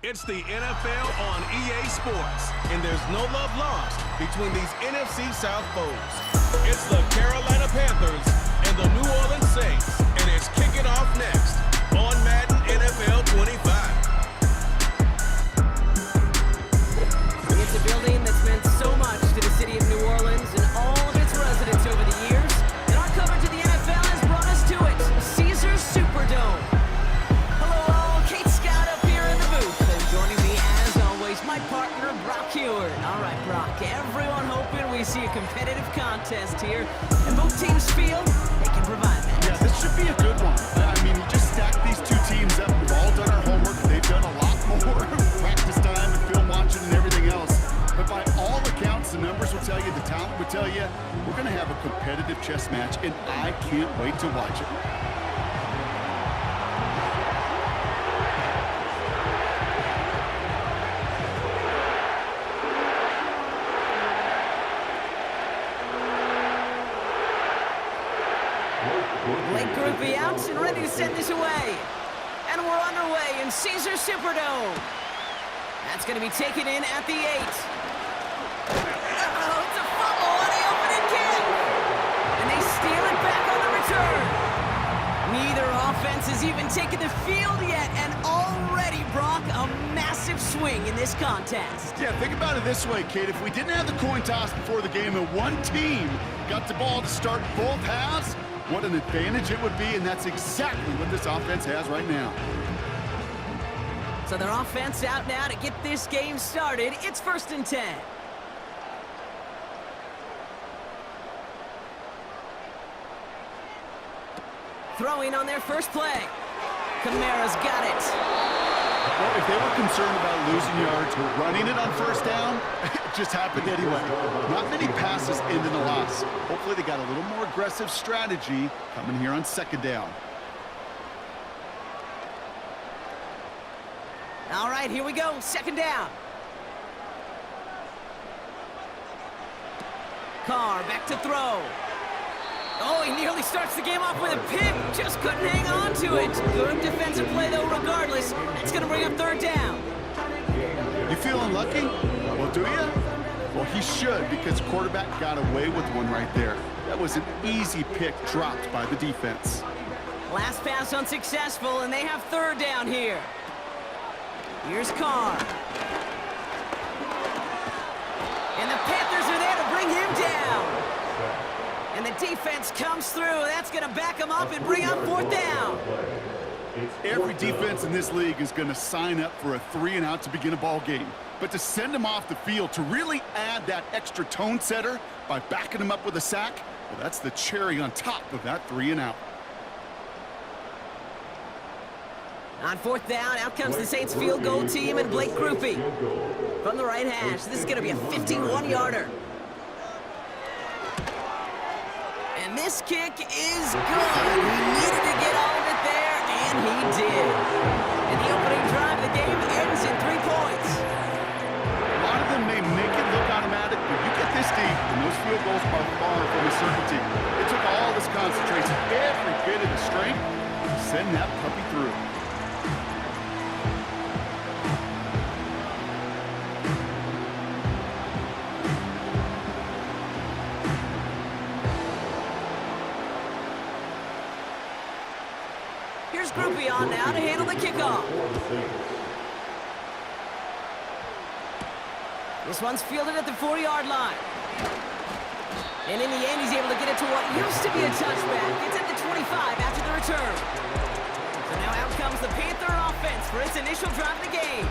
It's the NFL on EA Sports, and there's no love lost between these NFC South foes. It's the Carolina Panthers and the New Orleans Saints, and it's kicking off next on Madden NFL 25. It's a building that's meant so much to the city of New Orleans and all of its residents over the years, and our coverage of the NFL has brought us to it, Caesars Superdome. My partner, Brock Hewitt. All right, Brock, everyone hoping we see a competitive contest here. And both teams feel they can provide that. Yeah, this should be a good one. I mean, you just stack these two teams up. We've all done our homework. They've done a lot more practice time and film watching and everything else. But by all accounts, the numbers will tell you, the talent will tell you, we're going to have a competitive chess match, and I can't wait to watch it. Out and ready to send this away. And we're underway in Caesars Superdome. That's going to be taken in at the 8. Oh, it's a fumble on the opening kick. And they steal it back on the return. Neither offense has even taken the field yet, and already, Brock, a massive swing in this contest. Yeah, think about it this way, Kate. If we didn't have the coin toss before the game and one team got the ball to start both halves, what an advantage it would be, and that's exactly what this offense has right now. So their offense out now to get this game started. It's 1st and 10. Throwing on their first play. Kamara's got it. Well, if they were concerned about losing yards, running it on 1st down, it just happened anyway. Not many passes end in a loss. Hopefully they got a little more aggressive strategy coming here on 2nd down. All right, here we go. 2nd down. Carr back to throw. Oh, he nearly starts the game off with a pick. Just couldn't hang on to it. Good defensive play, though, regardless. It's going to bring up 3rd down. You feeling lucky? Well, do you? Well, he should, because the quarterback got away with one right there. That was an easy pick dropped by the defense. Last pass unsuccessful, and they have 3rd down here. Here's Carr. And the Panthers are there to bring him down. And the defense comes through. That's going to back him up and bring up 4th down. Every defense in this league is going to sign up for a 3-and-out to begin a ball game. But to send him off the field, to really add that extra tone setter by backing him up with a sack, well, that's the cherry on top of that 3-and-out. On 4th down, out comes the Saints field goal team and Blake Grupe from the right hash. This is going to be a 51-yarder. And this kick is good. He needed to get all of it there, and he did. And the opening drive of the game ends in 3 points. A lot of them may make it look automatic, but you get this deep, and those field goals are far from a certainty. It took all this concentration, every bit of the strength, to send that puppy through. Here's Grupe on now to handle the kickoff. This one's fielded at the 4-yard line. And in the end, he's able to get it to what used to be a touchback. It's at the 25 after the return. So now out comes the Panther offense for its initial drive of the game.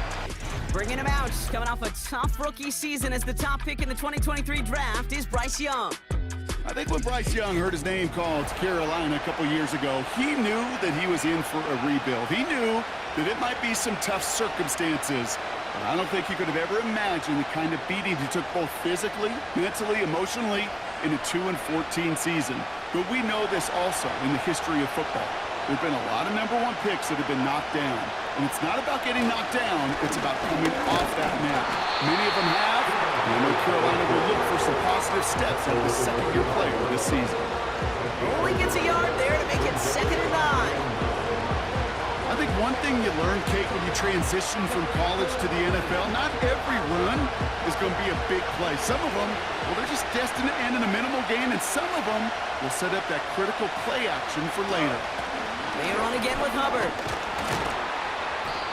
Bringing him out, coming off a tough rookie season as the top pick in the 2023 draft is Bryce Young. I think when Bryce Young heard his name called to Carolina a couple years ago, he knew that he was in for a rebuild. He knew that it might be some tough circumstances, but I don't think he could have ever imagined the kind of beating he took both physically, mentally, emotionally in a 2-14 season. But we know this also in the history of football. There have been a lot of #1 picks that have been knocked down. And it's not about getting knocked down, it's about coming off that mat. Many of them have, and I know Carolina will look for some positive steps out of the second-year player this season. Only gets a yard there to make it 2nd and 9. I think one thing you learn, Kate, when you transition from college to the NFL, not every run is going to be a big play. Some of them, well, they're just destined to end in a minimal gain, and some of them will set up that critical play action for later. They are on again with Hubbard.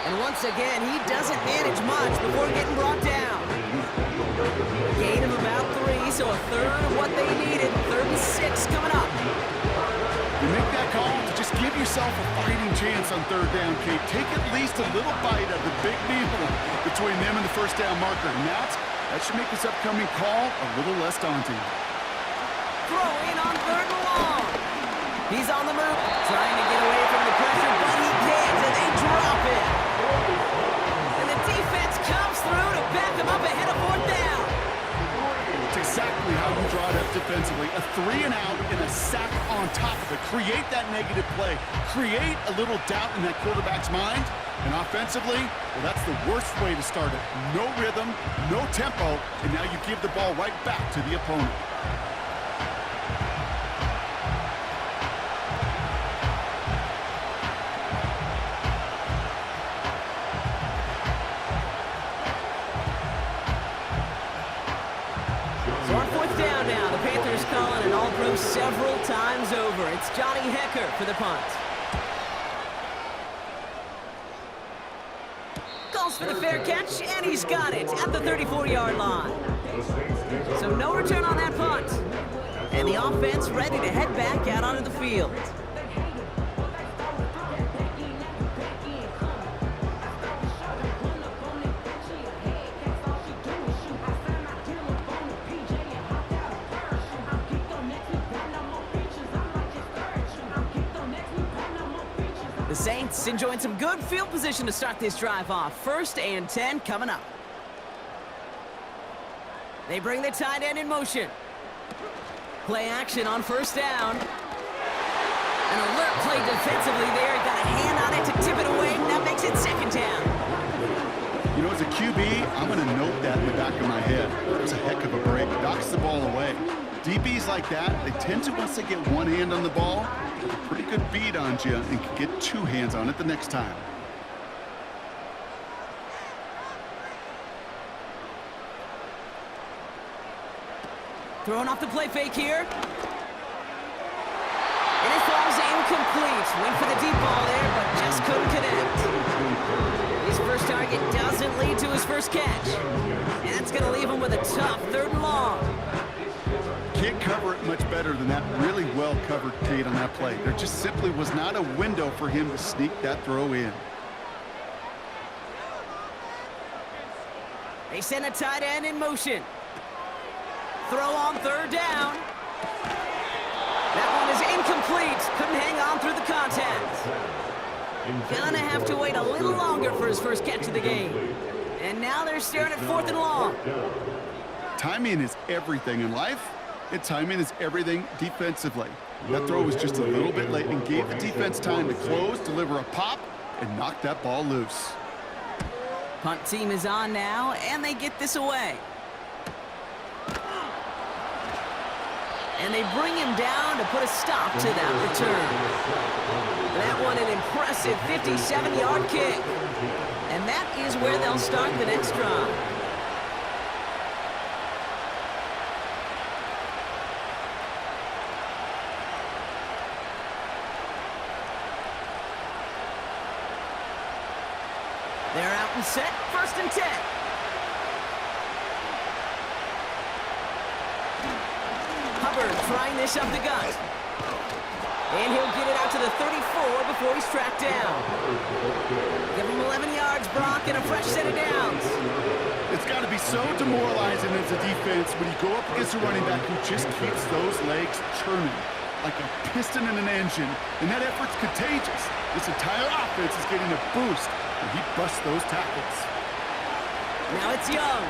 And once again, he doesn't manage much before getting brought down. A gain of about 3, so a third of what they needed. 3rd and 6 coming up. You make that call to just give yourself a fighting chance on 3rd down, Kate. Take at least a little bite of the big meal between them and the first down marker. And that should make this upcoming call a little less daunting. Throw in on 3rd and long. He's on the move, trying to get away from the pressure, but he can't, and they drop it. And the defense comes through to back him up ahead of 4th down. It's exactly how you draw it up defensively. A 3 and out and a sack on top of it. Create that negative play. Create a little doubt in that quarterback's mind. And offensively, well, that's the worst way to start it. No rhythm, no tempo, and now you give the ball right back to the opponent. So on 4th down now, the Panthers calling an all-pro several times over. It's Johnny Hecker for the punt. Calls for the fair catch, and he's got it at the 34-yard line. So no return on that punt. And the offense ready to head back out onto the field. The Saints enjoying some good field position to start this drive off. 1st and 10 coming up. They bring the tight end in motion. Play action on 1st down. An alert play defensively there. Got a hand on it to tip it away. That makes it 2nd down. You know, as a QB, I'm going to note that in the back of my head. It was a heck of a break. Knocks the ball away. DBs like that, they tend to, once they get one hand on the ball, a pretty good beat on you and can get 2 hands on it the next time. Throwing off the play fake here. And it falls incomplete. Went for the deep ball there, but just couldn't connect. His first target doesn't lead to his first catch. And that's going to leave him with a tough 3rd and long. Can't cover it much better than that. Really well covered, Kate, on that play. There just simply was not a window for him to sneak that throw in. They send a tight end in motion. Throw on 3rd down. That one is incomplete. Couldn't hang on through the contact. Gonna have to wait a little longer for his first catch of the game. And now they're staring at 4th and long. Timing is everything in life. And timing is everything defensively. That throw was just a little bit late and gave the defense time to close, deliver a pop, and knock that ball loose. Punt team is on now, and they get this away. And they bring him down to put a stop to that return. That one an impressive 57-yard kick. And that is where they'll start the next drive. They're out and set, 1st and 10. Hubbard trying this up the gut. And he'll get it out to the 34 before he's tracked down. Give him 11 yards, Brock, and a fresh set of downs. It's got to be so demoralizing as a defense when you go up against a running back who just keeps those legs churning like a piston in an engine, and that effort's contagious. This entire offense is getting a boost, and he busts those tackles. Now it's Young.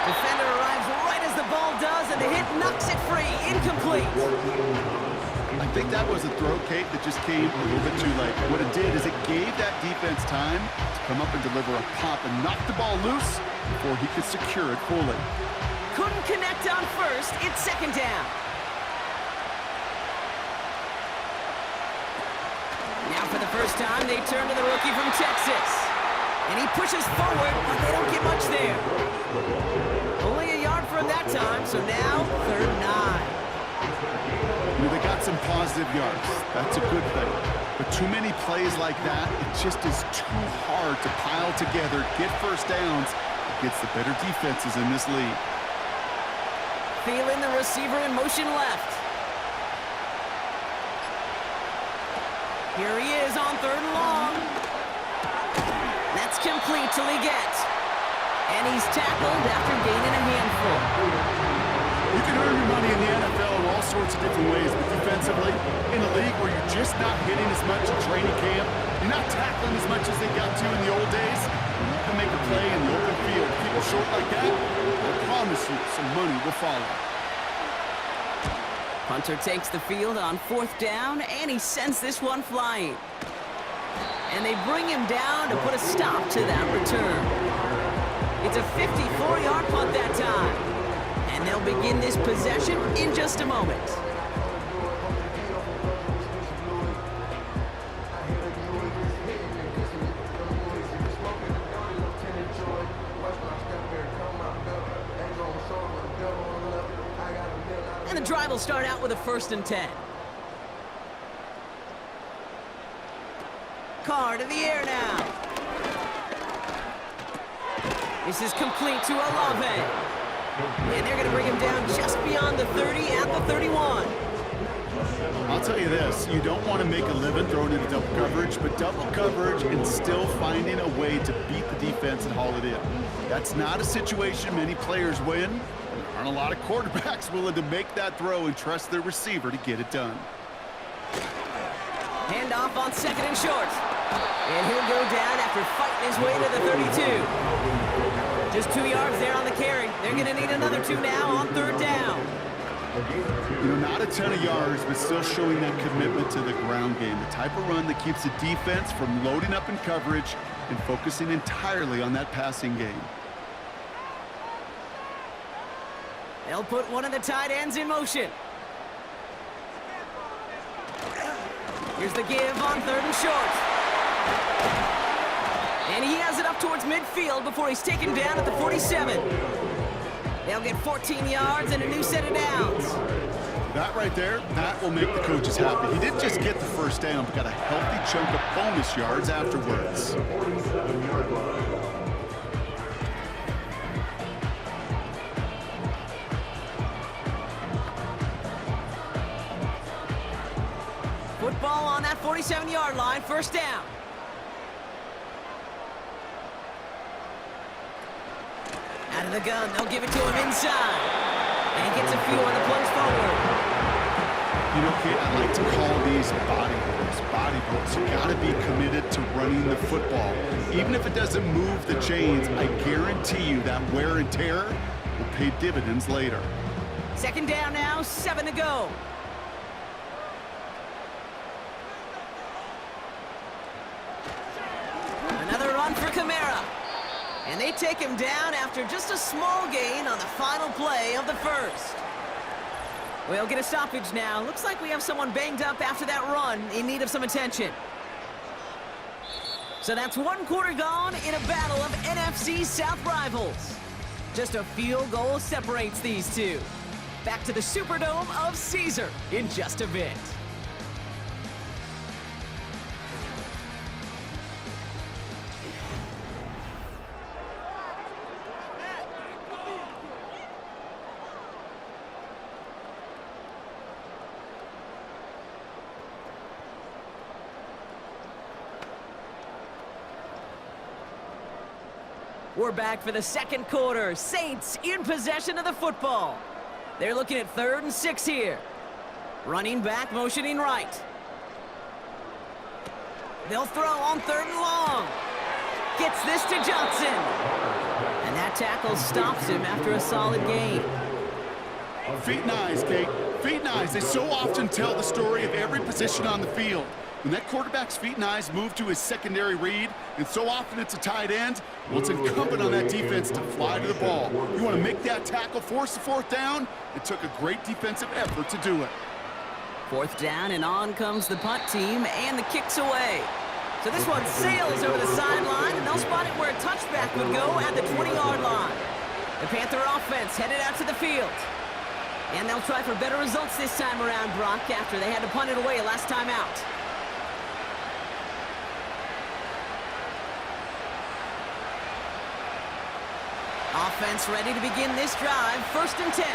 Defender arrives right as the ball does, and the hit knocks it free. Incomplete. I think that was a throw, Kate, that just came a little bit too late. What it did is it gave that defense time to come up and deliver a pop and knock the ball loose before he could secure it fully. Couldn't connect on 1st. It's 2nd down. Now for the first time, they turn to the rookie from Texas. And he pushes forward, but they don't get much there. Only a yard for him that time, so now 3rd and 9. They got some positive yards. That's a good thing. But too many plays like that, it just is too hard to pile together, get first downs against the better defenses in this league. Feeling the receiver in motion left. Here he is on 3rd and long. That's complete till he gets. And he's tackled after gaining a handful. You can earn your money in the NFL in all sorts of different ways, but defensively, in a league where you're just not hitting as much in training camp, you're not tackling as much as they got to in the old days, you can make a play in the open field. People short like that, I promise you some money will follow. Punter takes the field on 4th down, and he sends this one flying. And they bring him down to put a stop to that return. It's a 54-yard punt that time. And they'll begin this possession in just a moment. And the drive will start out with a 1st and 10. Carr to the air now. This is complete to Olave. And they're going to bring him down just beyond the 30 at the 31. I'll tell you this, you don't want to make a living throwing into double coverage, but double coverage and still finding a way to beat the defense and haul it in. That's not a situation many players win. There aren't a lot of quarterbacks willing to make that throw and trust their receiver to get it done. Handoff on 2nd and short. And he'll go down after fighting his way to the 32. Just 2 yards there on the carry. They're going to need another 2 now on 3rd down. You know, not a ton of yards, but still showing that commitment to the ground game. The type of run that keeps the defense from loading up in coverage and focusing entirely on that passing game. They'll put one of the tight ends in motion. Here's the give on 3rd and short. And he has it up towards midfield before he's taken down at the 47. They'll get 14 yards and a new set of downs. That right there, that will make the coaches happy. He didn't just get the 1st down, but got a healthy chunk of bonus yards afterwards. Football on that 47-yard line, 1st down. Out of the gun, they'll give it to him inside. And he gets a few on the plunge forward. You know, Kate, I like to call these body blows. Body blows. You got to be committed to running the football. Even if it doesn't move the chains, I guarantee you that wear and tear will pay dividends later. 2nd down now, 7 to go. Another run for Kamara. And they take him down after just a small gain on the final play of the 1st. We'll get a stoppage now. Looks like we have someone banged up after that run in need of some attention. So that's 1 quarter gone in a battle of NFC South rivals. Just a field goal separates these two. Back to the Superdome of Caesar in just a bit. We're back for the 2nd quarter. Saints in possession of the football. They're looking at 3rd and 6 here. Running back, motioning right. They'll throw on 3rd and long. Gets this to Johnson. And that tackle stops him after a solid gain. Feet and eyes, Kate. Feet and eyes. They so often tell the story of every position on the field. When that quarterback's feet and eyes move to his secondary read, and so often it's a tight end, well, it's incumbent on that defense to fly to the ball. You want to make that tackle, force the 4th down? It took a great defensive effort to do it. 4th down, and on comes the punt team, and the kick's away. So this one sails over the sideline, and they'll spot it where a touchback would go at the 20-yard line. The Panther offense headed out to the field. And they'll try for better results this time around, Brock, after they had to punt it away last time out. Offense ready to begin this drive, 1st and 10.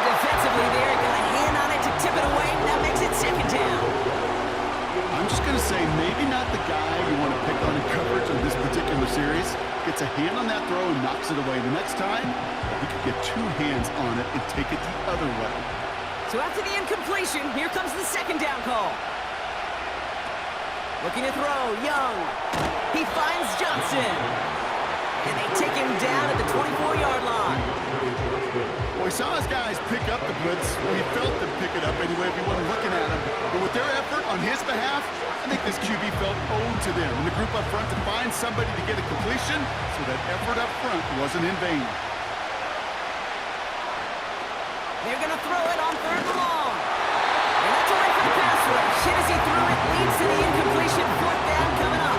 Defensively there, got a hand on it to tip it away, and that makes it 2nd down. I'm just going to say maybe not the guy you want to pick on in coverage in this particular series. Gets a hand on that throw and knocks it away. The next time, he could get 2 hands on it and take it the other way. So after the incompletion, here comes the 2nd down call. Looking to throw, Young. He finds Johnson. And they take him down at the 24-yard line. Well, he saw his guys pick up the blitz. Well, he felt them pick it up anyway if he wasn't looking at him. But with their effort on his behalf, I think this QB felt owed to them and the group up front to find somebody to get a completion, so that effort up front wasn't in vain. They're going to throw it on 3rd and long. And that's away from the pass rush. Hit as he threw it, leads to the incompletion. 4th down coming up.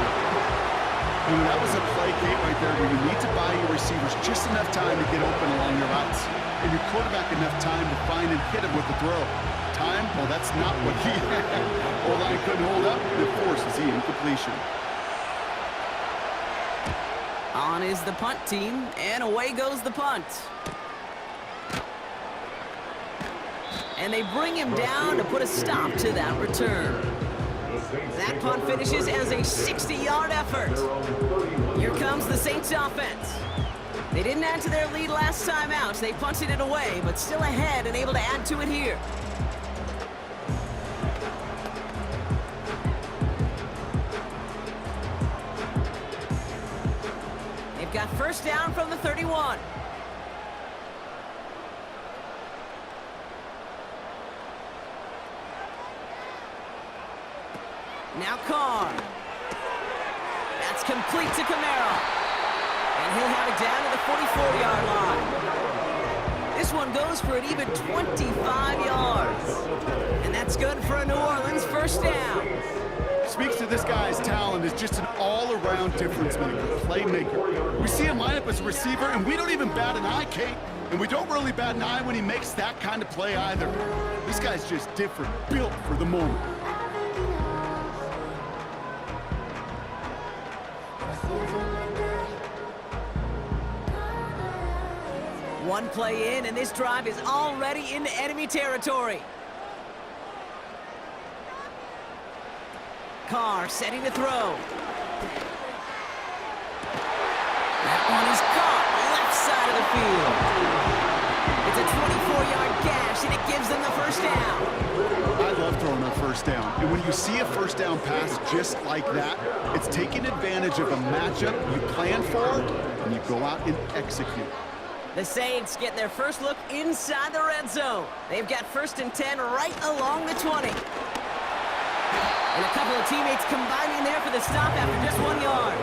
That was a play, Kate, right there, where you need to buy your receivers just enough time to get open along your routes, and your quarterback enough time to find and hit him with the throw. Time? Well, that's not what he had. O-line couldn't hold up, and it forces the incompletion. On is the punt team, and away goes the punt. And they bring him down to put a stop to that return. That punt finishes as a 60-yard effort. Here comes the Saints offense. They didn't add to their lead last time out. They punted it away, but still ahead and able to add to it here. They've got 1st down from the 31. Now Carr. That's complete to Camaro. And he'll have it down to the 44-yard line. This one goes for an even 25 yards. And that's good for a New Orleans 1st down. Speaks to this guy's talent as just an all-around difference maker, playmaker. We see him line up as a receiver, and we don't even bat an eye, Kate. And we don't really bat an eye when he makes that kind of play either. This guy's just different, built for the moment. One play in, and this drive is already into enemy territory. Carr setting to throw. That one is caught left side of the field. It's a 24-yard gash, and it gives them the 1st down. I love throwing a 1st down. And when you see a 1st down pass just like that, it's taking advantage of a matchup you plan for, and you go out and execute. The Saints get their first look inside the red zone. They've got 1st and 10 right along the 20. And a couple of teammates combining there for the stop after just 1 yard.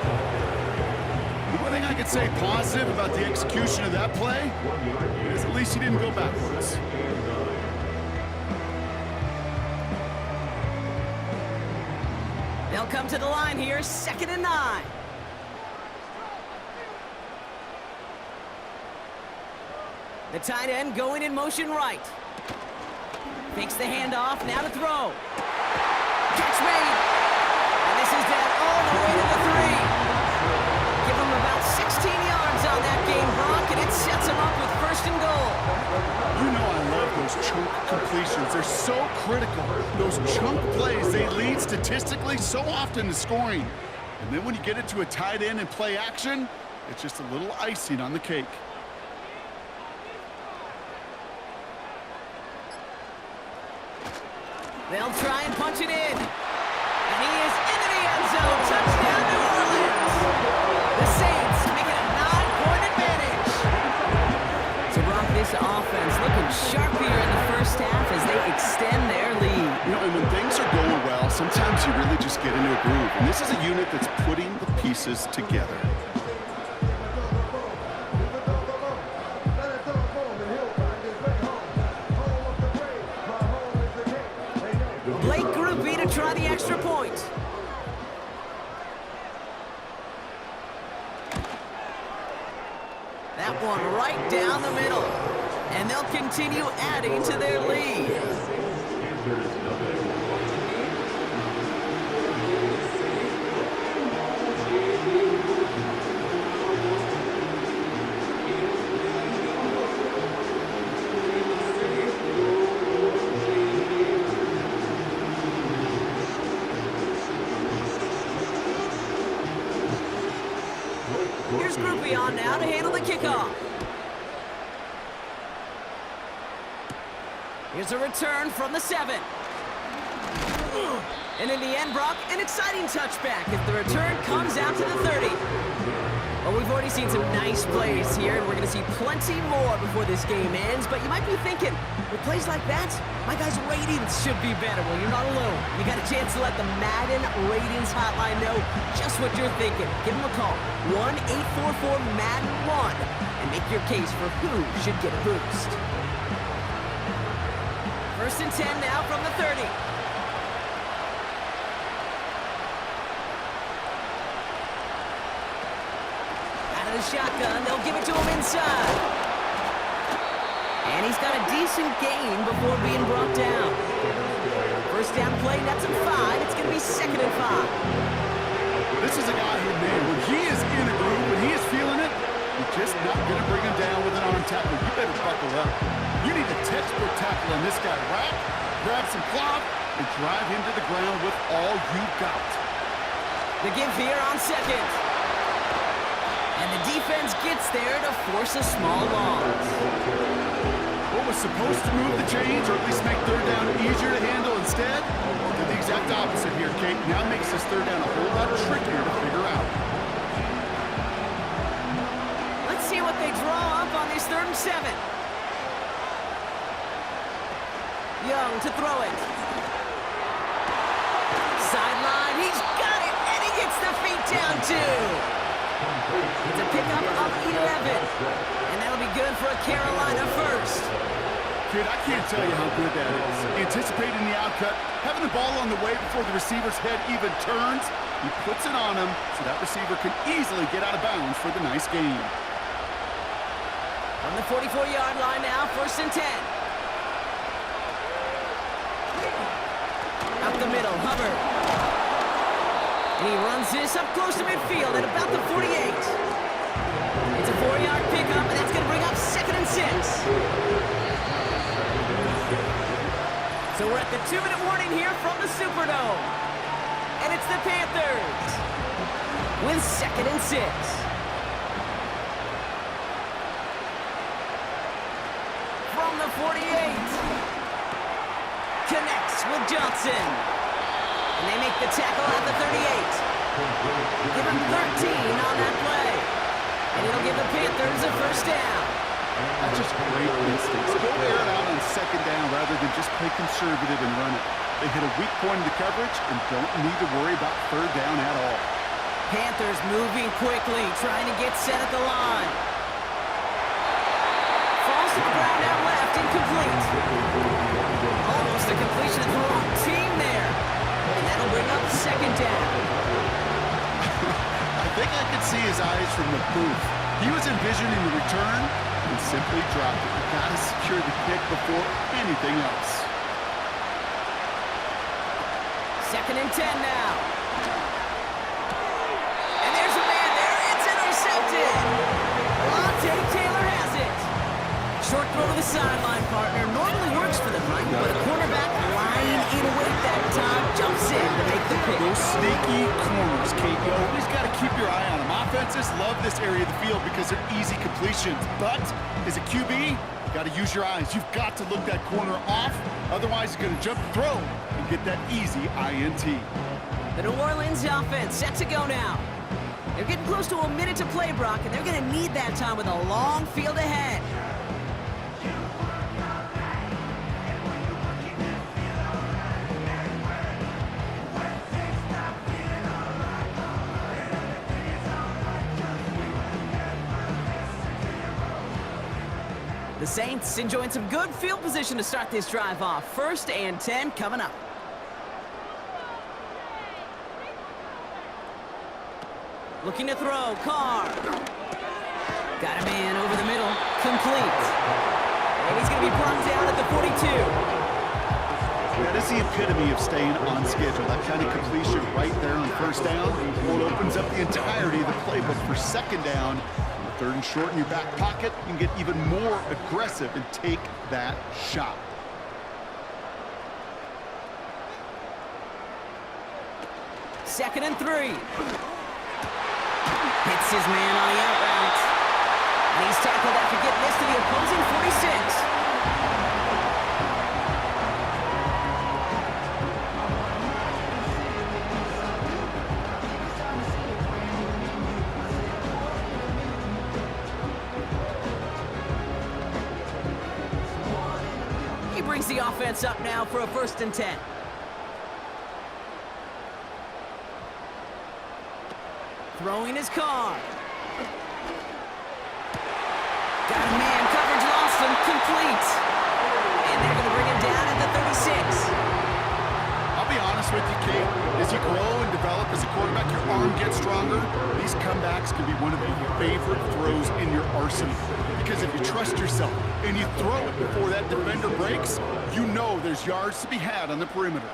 The one thing I could say positive about the execution of that play is at least he didn't go backwards. They'll come to the line here, 2nd and 9. The tight end going in motion right. Fakes the handoff, now to throw. Catch made. And this is down all the way to the 3. Give him about 16 yards on that game, Brock, and it sets him up with 1st and goal. You know I love those chunk completions. They're so critical. Those chunk plays, they lead statistically so often to scoring. And then when you get it to a tight end and play action, it's just a little icing on the cake. They'll try and punch it in. And he is into the end zone. Touchdown, New Orleans. The Saints make it a 9-point advantage. So, Brock, this offense looking sharp here in the 1st half as they extend their lead. You know, and when things are going well, sometimes you really just get into a groove. And this is a unit that's putting the pieces together. Late groupie to try the extra point. That one right down the middle. And they'll continue adding to their lead. Here's Groupie on now to handle the kickoff. Here's a return from the 7. And in the end, Brock, an exciting touchback as the return comes out to the 30. Well, we've already seen some nice plays here, and we're going to see plenty more before this game ends. But you might be thinking, with plays like that, my guys' ratings should be better. Well, you're not alone. You got a chance to let the Madden ratings hotline know just what you're thinking. Give them a call, 1-844-MADDEN-1, and make your case for who should get a boost. First and 10 now from the 30. Out of the shotgun, they'll give it to him inside. And he's got a decent gain before being brought down. First down play, that's a 5. It's going to be 2nd and 5. This is a guy who, man, when he is in a groove, when he is feeling it, you're just not going to bring him down with an arm tackle. You better buckle up. You need a textbook tackle on this guy. Rack, grab some cloth, and drive him to the ground with all you've got. The give here on 2nd. And the defense gets there to force a small loss. What was supposed to move the chains, or at least make 3rd down easier to handle instead, did the exact opposite here, Kate. Now makes this 3rd down a whole lot trickier to figure out. Let's see what they draw up on this 3rd and 7. Young to throw it. Sideline, he's got it, and he gets the feet down too. It's a pickup of 11, and that'll be good for a Carolina first. Kid, I can't tell you how good that is. Anticipating the outcut, having the ball on the way before the receiver's head even turns, he puts it on him so that receiver can easily get out of bounds for the nice gain. From the 44-yard line now, 1st and 10. Up the middle, Hubbard. And he runs this up close to midfield at about the 48. It's a 4-yard pickup, and that's going to bring up 2nd and 6. So we're at the 2-minute warning here from the Superdome. And it's the Panthers with 2nd and 6. From the 48. Connects with Johnson. And they make the tackle at the 38. Give him 13 on that play. And it'll give the Panthers a 1st down. That's just great instincts. Go air it out on 2nd down rather than just play conservative and run it. They hit a weak point in the coverage and don't need to worry about 3rd down at all. Panthers moving quickly, trying to get set at the line. Falls to the ground out left, incomplete. Almost a completion of the wrong team there. And that'll bring up 2nd down. I think I could see his eyes from the booth. He was envisioning the return and simply dropped it. You gotta secure the kick before anything else. 2nd and 10 now. And there's a man there. It's intercepted. Lante Taylor has it. Short throw to the sideline, partner. Normally works for them, right? But a cornerback lying in wait that time jumps in to make the pick. Those sneaky corners, Kate. You always got to keep your eye on them. Offenses love this area of the field because they're easy completions. But as a QB, you got to use your eyes. You've got to look that corner off. Otherwise, you're going to jump throw and get that easy INT. The New Orleans offense set to go now. They're getting close to a minute to play, Brock, and they're going to need that time with a long field ahead. The Saints enjoying some good field position to start this drive off. 1st and 10 coming up. Looking to throw. Carr. Got a man over the middle. Complete. And he's going to be brought down at the 42. That is the epitome of staying on schedule. That kind of completion right there on first down. Well, it opens up the entirety of the playbook for second down. On the 3rd and short in your back pocket, you can get even more aggressive and take that shot. Second and 3. Hits his man on the out route. And he's tackled after getting this to the opposing 46. He brings the offense up now for a 1st and 10. Throwing his car. Got a man, coverage lost him, complete. And they're going to bring him down at the 36. I'll be honest with you, Kate. As you grow and develop as a quarterback, your arm gets stronger. These comebacks can be one of your favorite throws in your arsenal. Because if you trust yourself and you throw it before that defender breaks, you know there's yards to be had on the perimeter.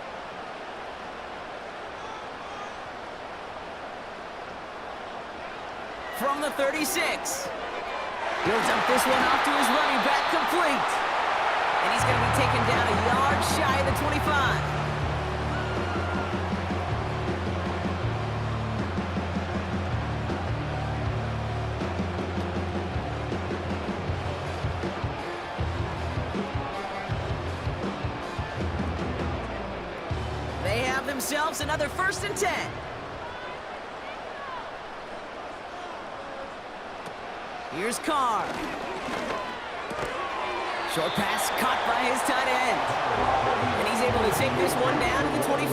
From the 36. He'll dump this one off to his running back, complete. And he's going to be taken down a yard shy of the 25. They have themselves another 1st and 10. Here's Carr. Short pass caught by his tight end. And he's able to take this one down to the 25.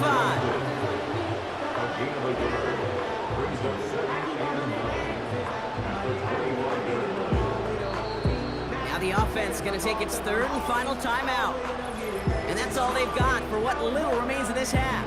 Now the offense is going to take its 3rd and final timeout. And that's all they've got for what little remains of this half.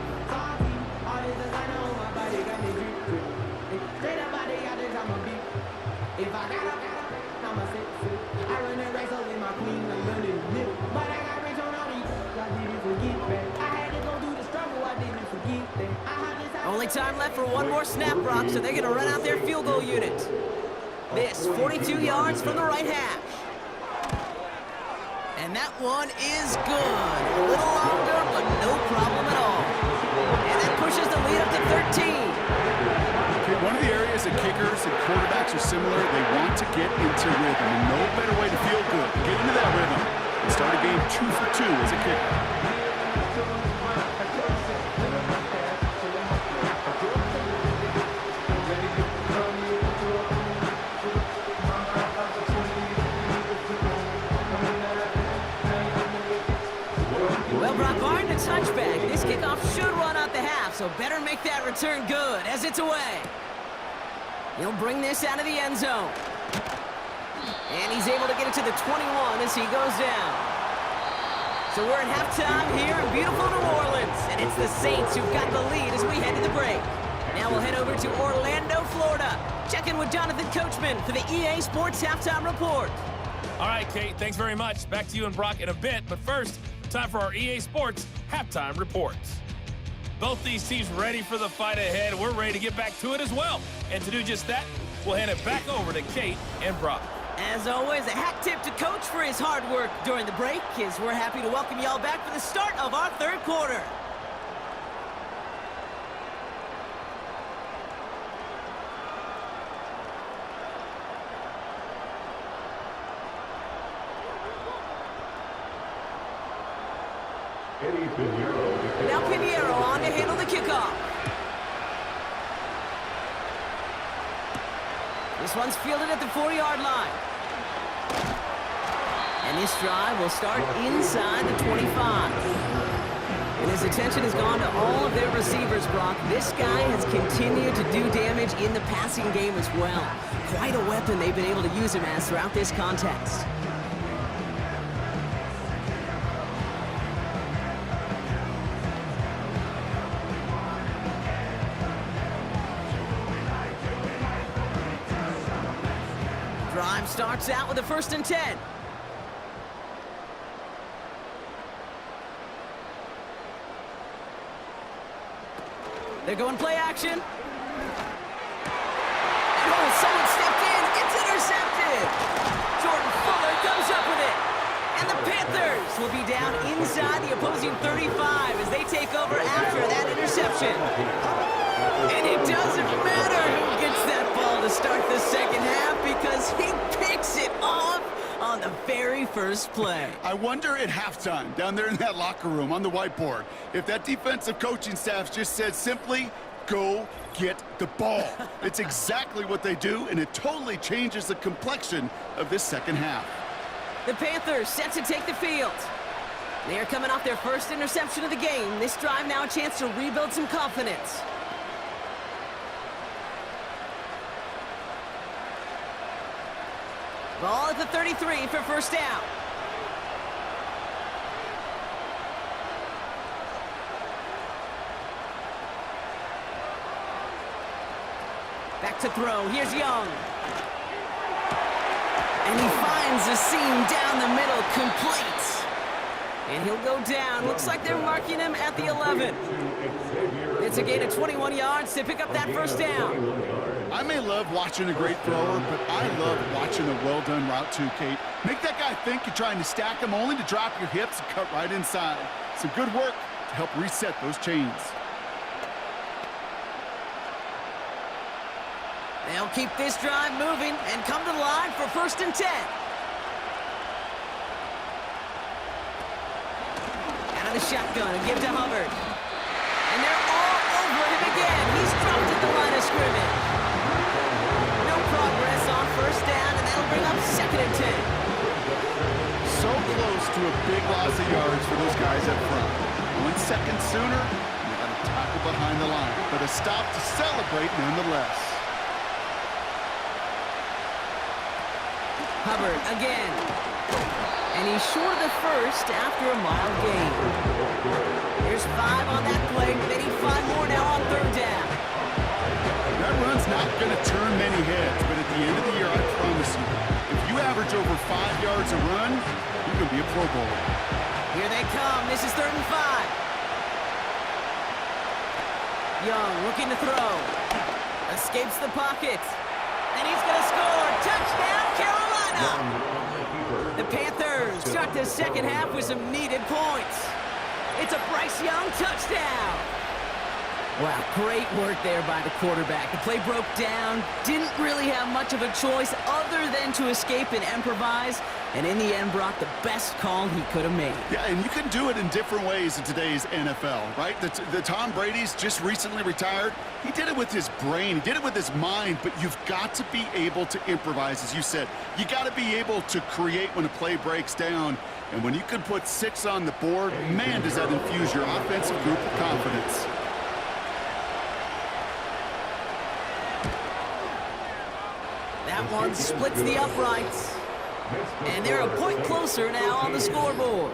Only time left for one more snap, Brock, so they're going to run out their field goal unit. This, 42 yards from the right hash. And that one is good. A little longer, but no problem at all. And that pushes the lead up to 13. Okay, one of the areas that kickers and quarterbacks are similar, they want to get into rhythm. And no better way to feel good, get into that rhythm, and start a game 2 for 2 as a kicker. Touchback. This kickoff should run out the half, so better make that return good as it's away. He'll bring this out of the end zone. And he's able to get it to the 21 as he goes down. So we're at halftime here in beautiful New Orleans, and it's the Saints who've got the lead as we head to the break. Now we'll head over to Orlando, Florida. Check in with Jonathan Coachman for the EA Sports Halftime Report. All right, Kate, thanks very much. Back to you and Brock in a bit, but first, time for our EA Sports Halftime Reports. Both these teams ready for the fight ahead. We're ready to get back to it as well. And to do just that, we'll hand it back over to Kate and Brock. As always, a hat tip to Coach for his hard work during the break, as we're happy to welcome y'all back for the start of our 3rd quarter. Now Pinheiro on to handle the kickoff. This one's fielded at the 40-yard line. And this drive will start inside the 25. And his attention has gone to all of their receivers, Brock. This guy has continued to do damage in the passing game as well. Quite a weapon they've been able to use him as throughout this contest. starts out with a 1st and 10. They're going play action. Oh, someone stepped in. It's intercepted. Jordan Fuller comes up with it. And the Panthers will be down inside the opposing 35 as they take over after that interception. And it doesn't matter who gets that ball to start the second half because he picks it off on the very first play. I wonder at halftime, down there in that locker room on the whiteboard, if that defensive coaching staff just said simply, go get the ball. It's exactly what they do, and it totally changes the complexion of this second half. The Panthers set to take the field. They are coming off their first interception of the game. This drive now a chance to rebuild some confidence. Ball at the 33 for 1st down. Back to throw. Here's Young. And he finds a seam down the middle, complete. And he'll go down. Looks like they're marking him at the 11. It's a gain of 21 yards to pick up that 1st down. I may love watching a great thrower, but I love watching a well-done route too, Kate. Make that guy think you're trying to stack him only to drop your hips and cut right inside. Some good work to help reset those chains. They'll keep this drive moving and come to the line for 1st and 10. Out of the shotgun and give to Hubbard. And they're all over him again. He's dropped at the line of scrimmage. No progress on 1st down, and that'll bring up 2nd and 10. So close to a big loss of yards for those guys up front. 1 second sooner, and they got to tackle behind the line. But a stop to celebrate nonetheless. Hubbard again. And he's short of the 1st after a mild gain. There's 5 on that play. They need 5 more now on 3rd down. That run's not going to turn many heads, but at the end of the year, I promise you, if you average over 5 yards a run, you're going to be a Pro Bowler. Here they come. This is 3rd and 5. Young looking to throw. Escapes the pocket. And he's going to score. Touchdown, Carolina! The Panthers start the second half with some needed points. It's a Bryce Young touchdown. Wow, great work there by the quarterback. The play broke down, didn't really have much of a choice other than to escape and improvise, and in the end brought the best call he could have made. Yeah, and you can do it in different ways in today's NFL, right? The Tom Brady's just recently retired. He did it with his brain. He did it with his mind, but you've got to be able to improvise, as you said. You got to be able to create when a play breaks down. And when you can put 6 on the board, man, does that infuse your offensive group with confidence. That one splits the uprights. And they're a point closer now on the scoreboard.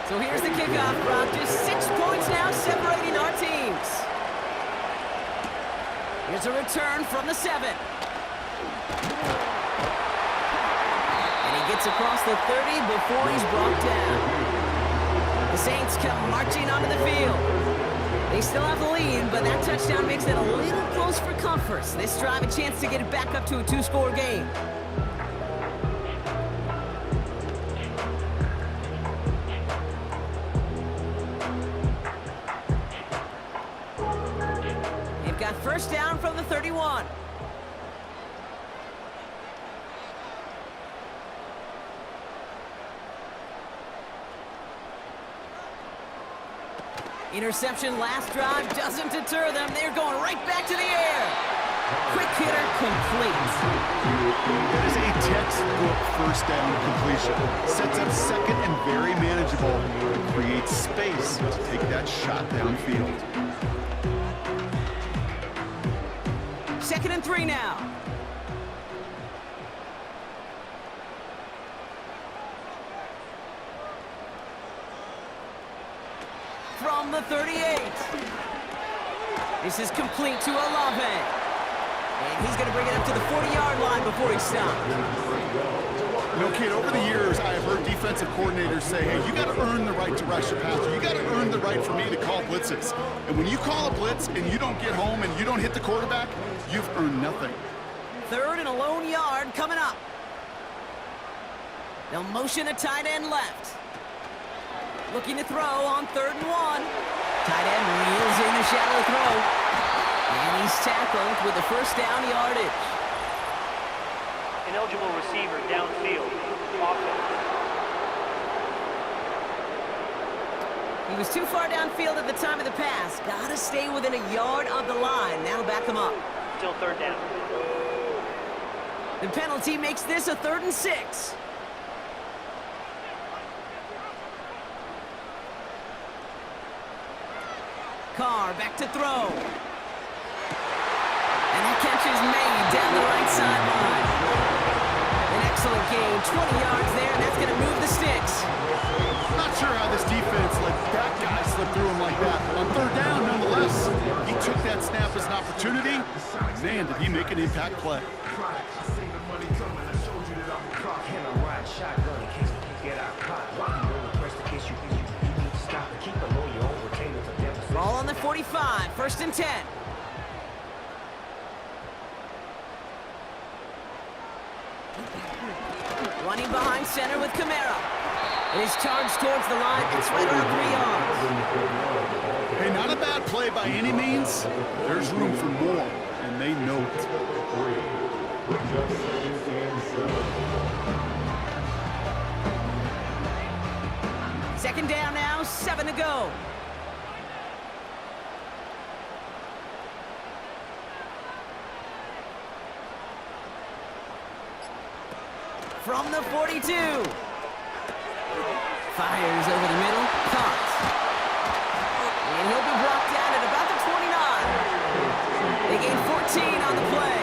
So here's the kickoff, Brock. Just 6 points now separating our teams. Here's a return from the 7. And he gets across the 30 before he's brought down. The Saints come marching onto the field. They still have the lead, but that touchdown makes it a little close for comfort. This drive a chance to get it back up to a 2-score game. Got first down from the 31. Interception last drive doesn't deter them. They're going right back to the air. Quick hitter complete. That is a textbook first down completion. Sets up second and very manageable. Creates space to take that shot downfield. 2nd and 3 now. From the 38. This is complete to Olave. And he's going to bring it up to the 40-yard line before he stops. You know, kid, over the years, I have heard defensive coordinators say, hey, you got to earn the right to rush your passer. You got to earn the right for me to call blitzes. And when you call a blitz and you don't get home and you don't hit the quarterback, you've earned nothing. 3rd and a lone yard coming up. They'll motion a tight end left. Looking to throw on 3rd and 1. Tight end reels in the shallow throw. And he's tackled with the first down yardage. Ineligible receiver downfield. Offense. He was too far downfield at the time of the pass. Gotta stay within a yard of the line. That'll back him up. Still 3rd down. The penalty makes this a 3rd and 6. Carr back to throw. And that catch is made down the right sideline. An excellent gain, 20 yards there, and that's going to move the sticks. Not sure how this defense let that guy slip through him like that. On 3rd down, nonetheless, he took that snap as an opportunity. Man, did he make an impact play. Ball on the 45, 1st and 10. Running behind center with Kamara. It is charged towards the line. It's right around 3 yards. Hey, not a bad play by any means. There's room for more, and they know it. 2nd down now, 7 to go. From the 42. Fires over the middle, caught. And he'll be brought down at about the 29. They gain 14 on the play.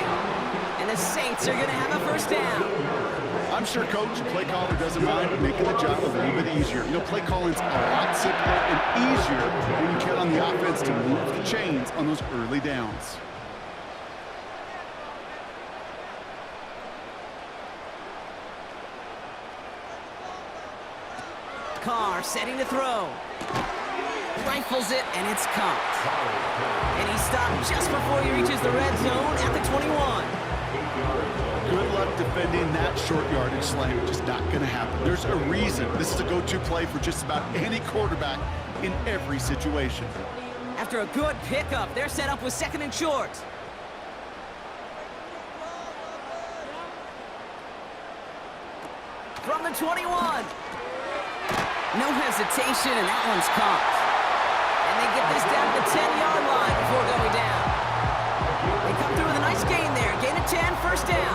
And the Saints are going to have a 1st down. I'm sure coach and play caller doesn't mind making the job a little bit easier. You know, play calling's a lot simpler and easier when you get on the offense to move the chains on those early downs. Carr setting to throw. Rifles it, and it's caught. And he stopped just before he reaches the red zone at the 21. Good luck defending that short yardage slang. Just not going to happen. There's a reason this is a go-to play for just about any quarterback in every situation. After a good pickup, they're set up with 2nd and short. From the 21. No hesitation, and that one's caught. And they get this down to the 10-yard line before going down. They come through with a nice gain there. Gain of 10, 1st down.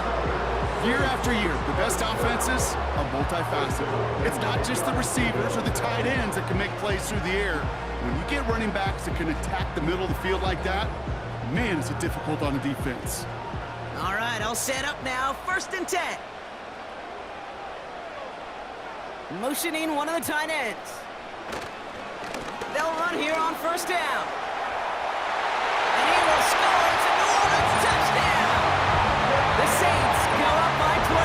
Year after year, the best offenses are multifaceted. It's not just the receivers or the tight ends that can make plays through the air. When you get running backs that can attack the middle of the field like that, man, is it difficult on a defense. All right, all set up now. 1st and 10. Motioning one of the tight ends. They'll run here on 1st down. And he will score. It's a New Orleans touchdown. The Saints go up by 12.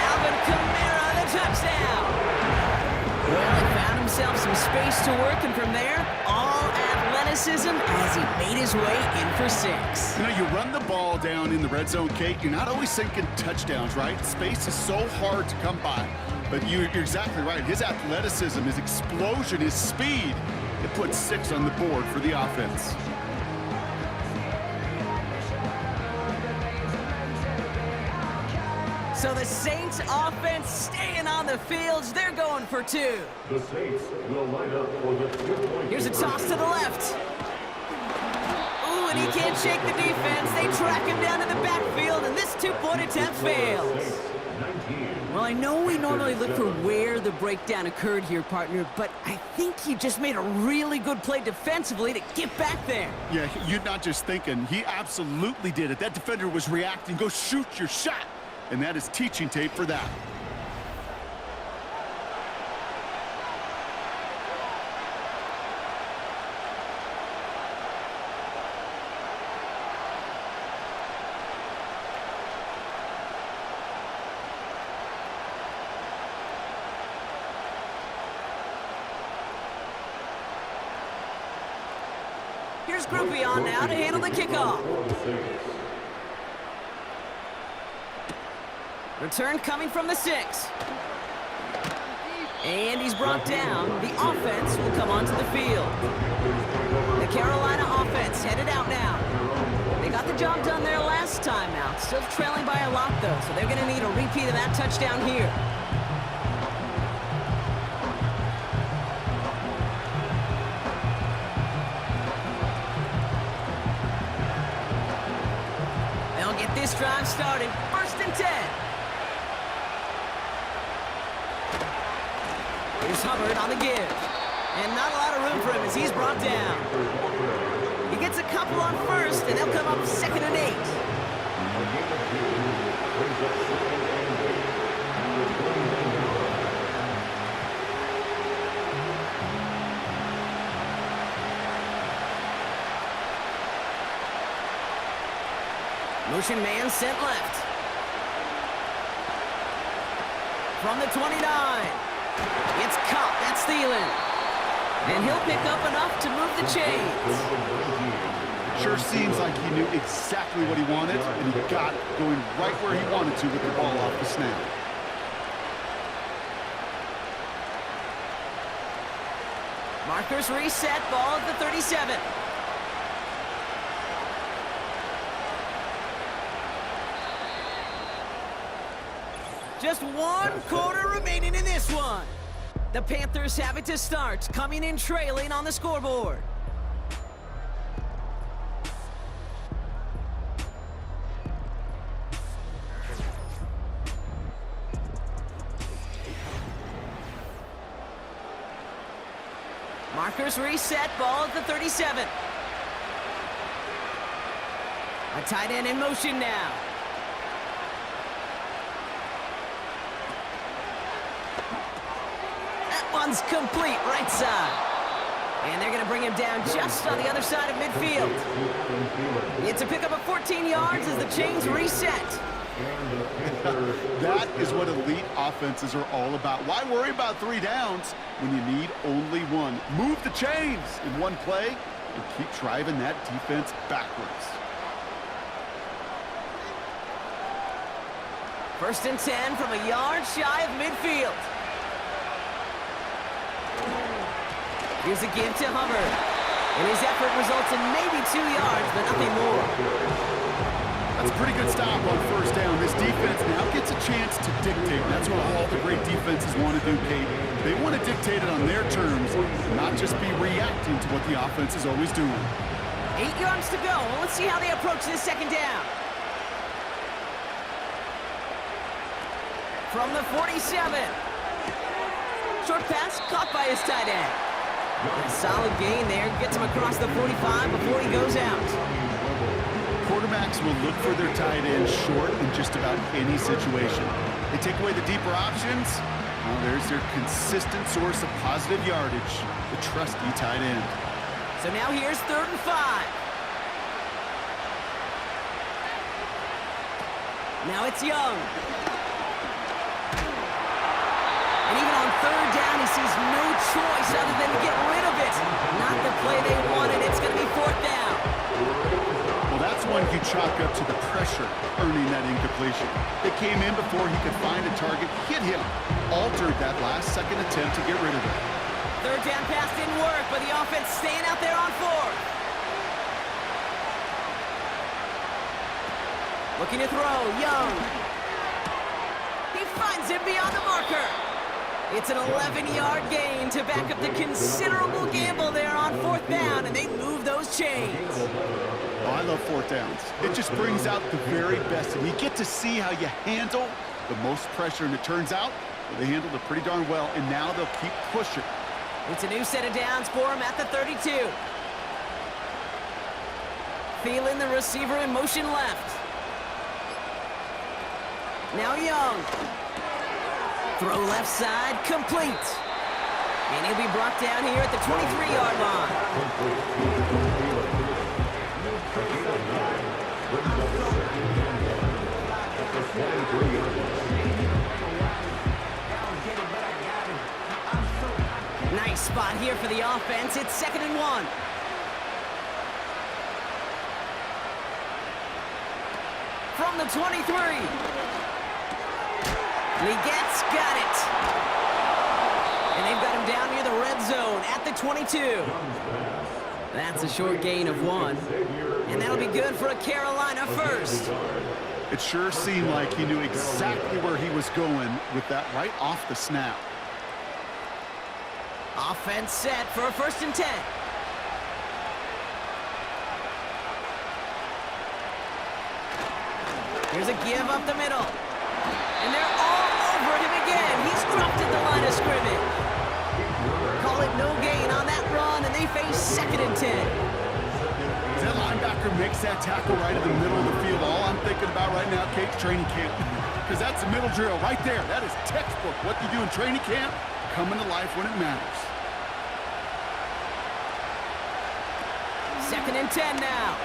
Alvin Kamara, the touchdown. Well, he found himself some space to work, and from there, all athleticism as he made his way in for 6. You know, you run the ball down in the red zone, Kate, you're not always thinking touchdowns, right? Space is so hard to come by. But you're exactly right. His athleticism, his explosion, his speed, it puts 6 on the board for the offense. So the Saints offense staying on the fields. They're going for 2. The Saints will line up for the 2-point. Here's a toss to the left. Ooh, and he can't shake the defense. They track him down to the backfield, and this two-point attempt fails. Well, I know we normally look for where the breakdown occurred here, partner, but I think he just made a really good play defensively to get back there. Yeah, you're not just thinking. He absolutely did it. That defender was reacting. Go shoot your shot. And that is teaching tape for that. Here's Groupie on now to handle the kickoff. Return coming from the 6. And he's brought down. The offense will come onto the field. The Carolina offense headed out now. They got the job done there last time out. Still trailing by a lot, though, so they're going to need a repeat of that touchdown here. Get this drive started. 1st and 10. Here's Hubbard on the give. And not a lot of room for him as he's brought down. He gets a couple on 1st, and they'll come up 2nd and 8. Motion man sent left. From the 29. It's caught. That's Thielen. And he'll pick up enough to move the chains. Sure seems like he knew exactly what he wanted, and he got going right where he wanted to with the ball off the snap. Markers reset. Ball at the 37. Just 1 quarter remaining in this one. The Panthers have it to start, coming in trailing on the scoreboard. Markers reset, ball at the 37. A tight end in motion now. One's complete, right side. And they're going to bring him down just on the other side of midfield. It's a pickup of 14 yards as the chains reset. That is what elite offenses are all about. Why worry about 3 downs when you need only 1? Move the chains in 1 play and keep driving that defense backwards. 1st and 10 from a yard shy of midfield. Here's a give to Hubbard. And his effort results in maybe 2 yards, but nothing more. That's a pretty good stop on 1st down. This defense now gets a chance to dictate. That's what all the great defenses want to do, Kate. They want to dictate it on their terms, not just be reacting to what the offense is always doing. 8 yards to go. Well, let's see how they approach this 2nd down. From the 47. Short pass caught by his tight end. A solid gain there. Gets him across the 45 before he goes out. Quarterbacks will look for their tight end short in just about any situation. They take away the deeper options. Well, there's their consistent source of positive yardage, the trusty tight end. So now here's 3rd and 5. Now it's Young. And even on 3rd down, he sees no choice other than to get rid of it. Not the play they wanted. It's going to be 4th down. Well, that's one you chalk up to the pressure earning that incompletion. They came in before he could find a target, hit him, altered that last-second attempt to get rid of it. 3rd down pass didn't work, but the offense staying out there on 4th. Looking to throw, Young. He finds him beyond the marker. It's an 11-yard gain to back up the considerable gamble there on 4th down, and they move those chains. Oh, I love fourth downs. It just brings out the very best, and you get to see how you handle the most pressure, and it turns out they handled it pretty darn well, and now they'll keep pushing. It's a new set of downs for him at the 32. Feeling the receiver in motion left. Now Young. Throw left side, complete. And he'll be brought down here at the 23-yard line. Nice spot here for the offense. It's 2nd and 1. From the 23. Legette's got it. And they've got him down near the red zone at the 22. That's a short gain of 1. And that'll be good for a Carolina first. It sure seemed like he knew exactly where he was going with that right off the snap. Offense set for a 1st and 10. Here's a give up the middle. And they're all over him again. He's dropped at the line of scrimmage. Call it no gain on that run, and they face 2nd and 10. That linebacker makes that tackle right in the middle of the field. All I'm thinking about right now, Kate's training camp. Because that's a middle drill right there. That is textbook. What you do in training camp, coming to life when it matters. 2nd and 10 now.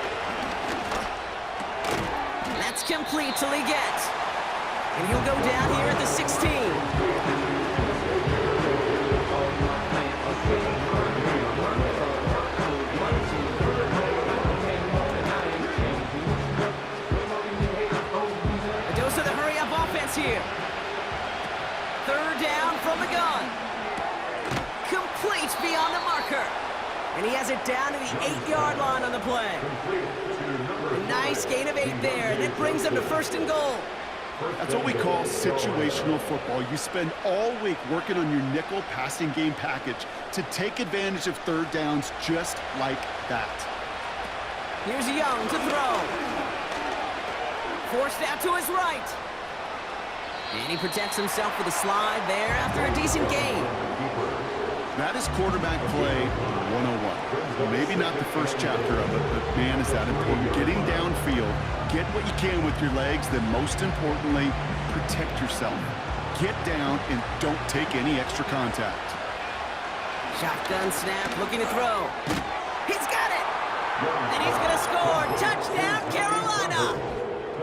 That's complete to Legette. And he'll go down here at the 16. A dose of the hurry-up offense here. 3rd down from the gun. Complete beyond the marker. And he has it down to the 8-yard line on the play. A nice gain of 8 there, and it brings them to 1st and goal. That's what we call situational football. You spend all week working on your nickel passing game package to take advantage of 3rd downs just like that. Here's Young to throw. Forced out to his right. And he protects himself with a slide there after a decent gain. That is quarterback play 101. Maybe not the first chapter of it, but man, is that important. Getting downfield, get what you can with your legs, then most importantly, protect yourself. Get down and don't take any extra contact. Shotgun snap, looking to throw. He's got it! And he's going to score. Touchdown, Carolina!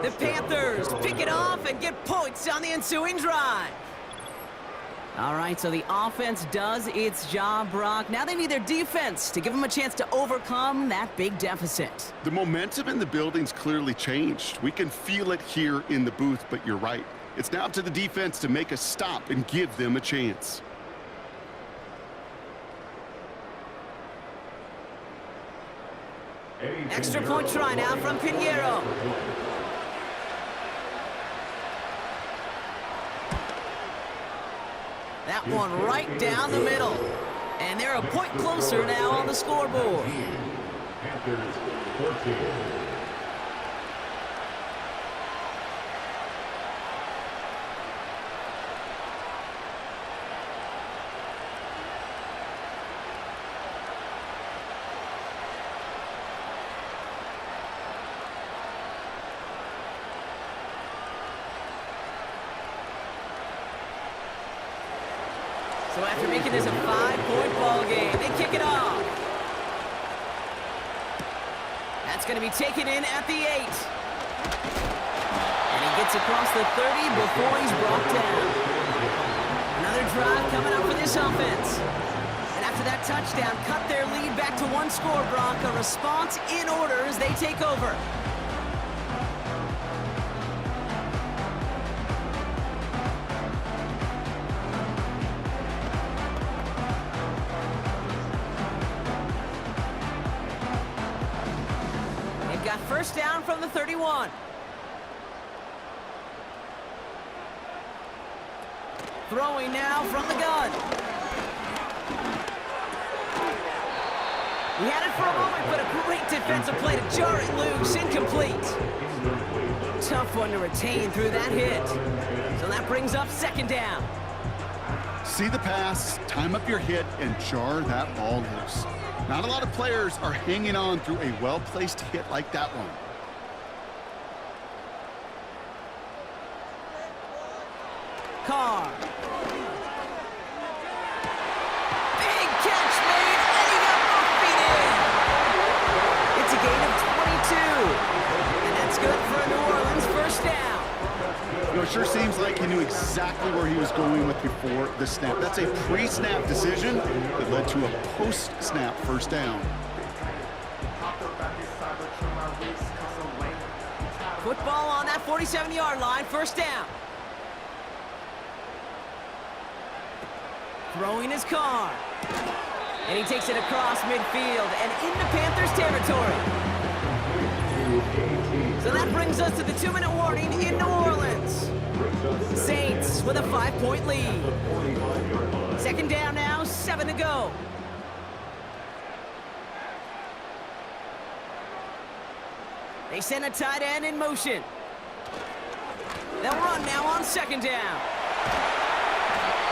The Panthers pick it off and get points on the ensuing drive. All right, so the offense does its job, Brock. Now they need their defense to give them a chance to overcome that big deficit. The momentum in the building's clearly changed. We can feel it here in the booth, but you're right. It's now up to the defense to make a stop and give them a chance. Extra point try now from Pinheiro. That one right down the middle. And they're a point closer now on the scoreboard. Panthers 14. So after making this a 5-point ball game, they kick it off. That's going to be taken in at the 8. And he gets across the 30 before he's brought down. Another drive coming up for this offense. And after that touchdown, cut their lead back to 1 score, Brock. A response in order as they take over. Got first down from the 31. Throwing now from the gun. He had it for a moment, but a great defensive play to jar it loose. Incomplete. Tough one to retain through that hit. So that brings up second down. See the pass, time up your hit, and jar that ball loose. Not a lot of players are hanging on through a well-placed hit like that one. Carr. Big catch made, and he got both feet in. It's a gain of 22. And that's good for a New Orleans first down. You know, it sure seems like he knew exactly where he was going with before the snap. That's a pre-snap decision that led to a post-snap first down. Football on that 47-yard line, first down. Throwing his car. And he takes it across midfield and into Panthers territory. So that brings us to the 2-minute warning in New Orleans. Saints with a 5-point lead. Second down now, 7 to go. They send a tight end in motion. They'll run now on second down.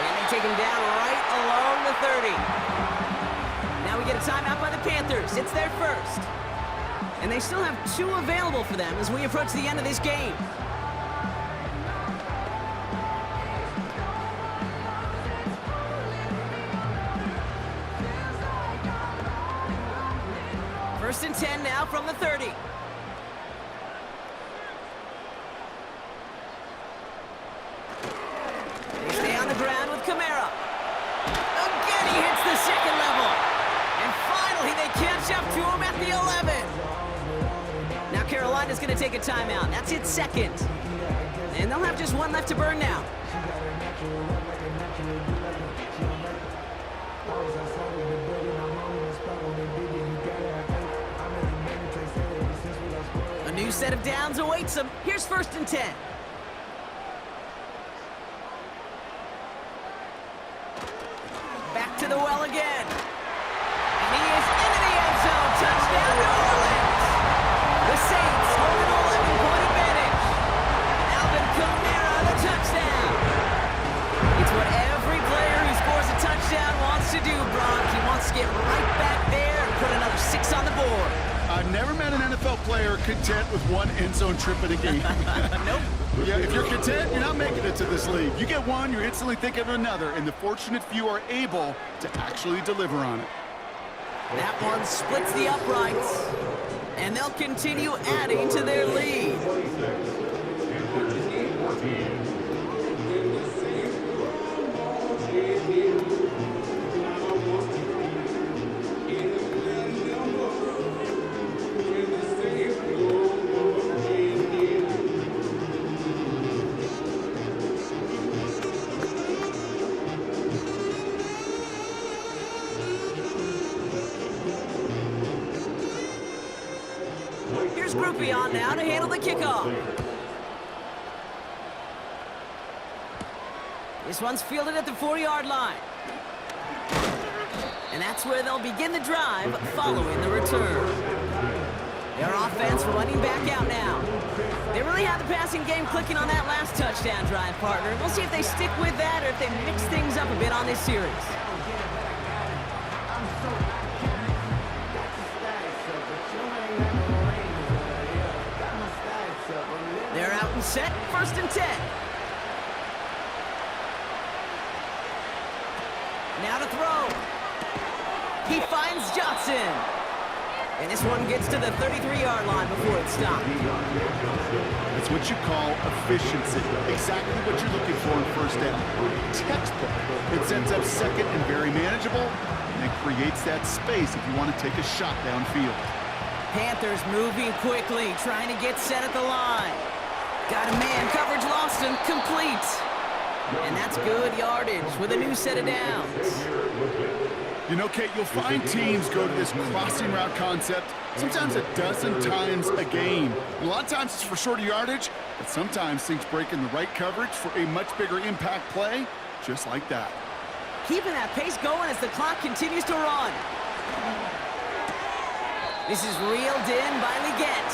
And they take him down right along the 30. Now we get a timeout by the Panthers. It's their first. And they still have 2 available for them as we approach the end of this game. First and 10 now from the 30. They stay on the ground with Kamara. Again, he hits the second level. And finally, they catch up to him at the 11. Now Carolina's going to take a timeout. That's its second. And they'll have just 1 left to burn now. A new set of downs awaits them. Here's first and 10. Back to the well again. And he is into the end zone. Touchdown, New Orleans. The Saints hold an 11-point advantage. Alvin Kamara, the touchdown. It's what every player who scores a touchdown wants to do, Brock. He wants to get right back there and put another 6 on the board. I've never met an NFL player content with 1 end zone trip in a game. Nope. Yeah, if you're content, you're not making it to this league. You get one, you're instantly thinking of another, and the fortunate few are able to actually deliver on it. That one splits the uprights, and they'll continue adding to their lead. Here's Groupie on now to handle the kickoff. This one's fielded at the 40-yard line. And that's where they'll begin the drive following the return. Their offense running back out now. They really have the passing game clicking on that last touchdown drive, partner. We'll see if they stick with that or if they mix things up a bit on this series. They're out and set, first and 10. Now to throw. He finds Johnson. And this one gets to the 33-yard line before it's stopped. It's what you call efficiency. Exactly what you're looking for in first down. Textbook. It sets up second and very manageable, and it creates that space if you want to take a shot downfield. Panthers moving quickly, trying to get set at the line. Got a man, coverage lost and complete. And that's good yardage with a new set of downs. You know, Kate, you'll find teams go to this crossing route concept sometimes a dozen times a game. And a lot of times it's for shorter yardage, but sometimes things break in the right coverage for a much bigger impact play, just like that. Keeping that pace going as the clock continues to run. This is reeled in by Leggett.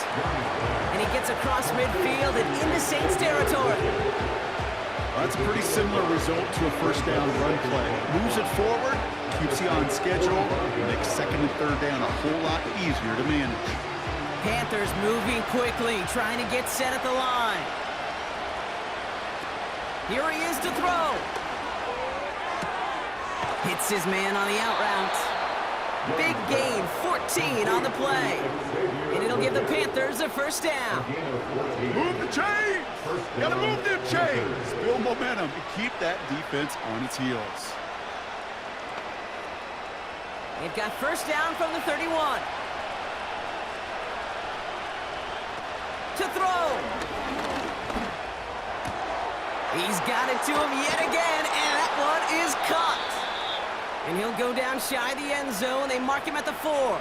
And he gets across midfield and into Saints territory. Well, that's a pretty similar result to a first down run play. Moves it forward, keeps you on schedule, makes second and third down a whole lot easier to manage. Panthers moving quickly, trying to get set at the line. Here he is to throw. Hits his man on the out route. Big gain, 14 on the play. And it'll give the Panthers a first down. Move the chains! Gotta move them chains! Build momentum and keep that defense on its heels. They've got first down from the 31. To throw. He's got it to him yet again, and that one is caught. And he'll go down shy of the end zone. They mark him at the 4.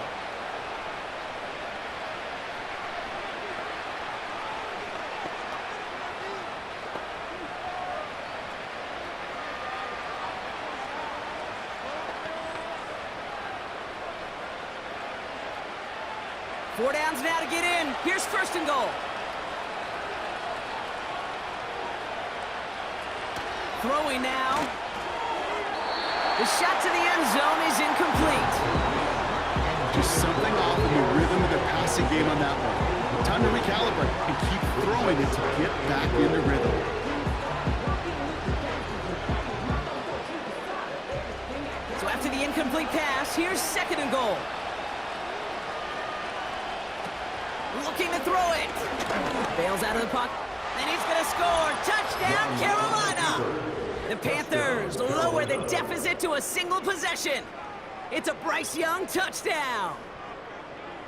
Four downs now to get in. Here's first and goal. Throwing now. The shot to the end zone is incomplete. Just something off in the rhythm of the passing game on that one. Time to recalibrate and keep throwing it to get back into rhythm. So after the incomplete pass, here's second and goal. Looking to throw it. Bails out of the puck. And he's going to score. Touchdown, Carolina. The Panthers lower the deficit to a single possession. It's a Bryce Young touchdown.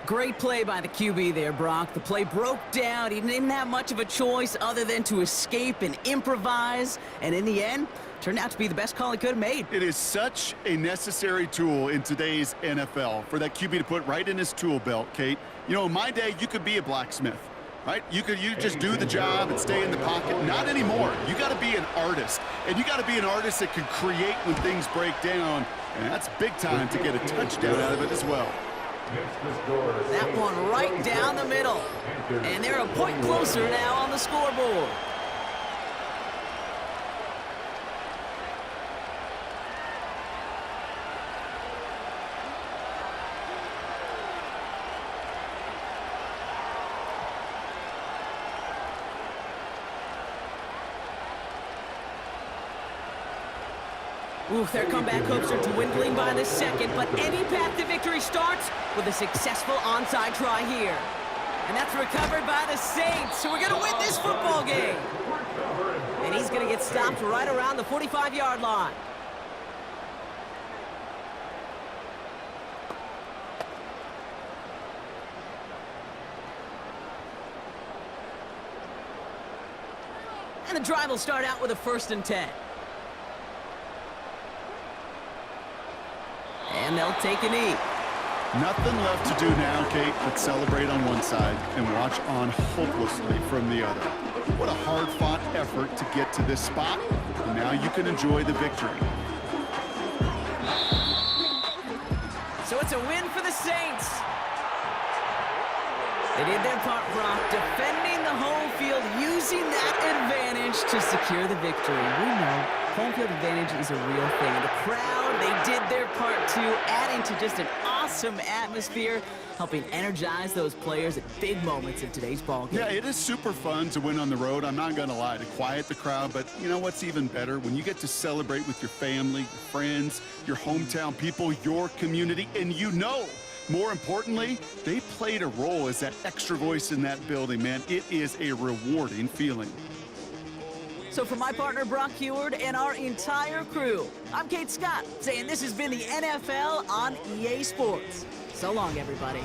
Great play by the QB there, Brock. The play broke down. He didn't have much of a choice other than to escape and improvise. And in the end, turned out to be the best call he could have made. It is such a necessary tool in today's NFL for that QB to put right in his tool belt, Kate. You know, in my day, you could be a blacksmith, right? You just do the job and stay in the pocket. Not anymore. You got to be an artist, and you got to be an artist that can create when things break down, and that's big time to get a touchdown out of it as well. That one right down the middle, and they're a point closer now on the scoreboard. Oof, their comeback hopes are dwindling by the second, but any path to victory starts with a successful onside try here. And that's recovered by the Saints, so we're going to win this football game. And he's going to get stopped right around the 45-yard line. And the drive will start out with a 1st and 10. And they'll take a knee. Nothing left to do now, Kate, but celebrate on one side and watch on hopelessly from the other. What a hard-fought effort to get to this spot, and now you can enjoy the victory. So it's a win for the Saints. They did their part, Brock, defending the home field, using that advantage to secure the victory. We know home field advantage is a real thing. The crowd, they did their part too, adding to just an awesome atmosphere, helping energize those players at big moments in today's ballgame. Yeah, it is super fun to win on the road. I'm not going to lie, to quiet the crowd. But you know what's even better? When you get to celebrate with your family, your friends, your hometown people, your community, and you know, more importantly, they played a role as that extra voice in that building, man. It is a rewarding feeling. So for my partner, Brock Heward, and our entire crew, I'm Kate Scott, saying this has been the NFL on EA Sports. So long, everybody.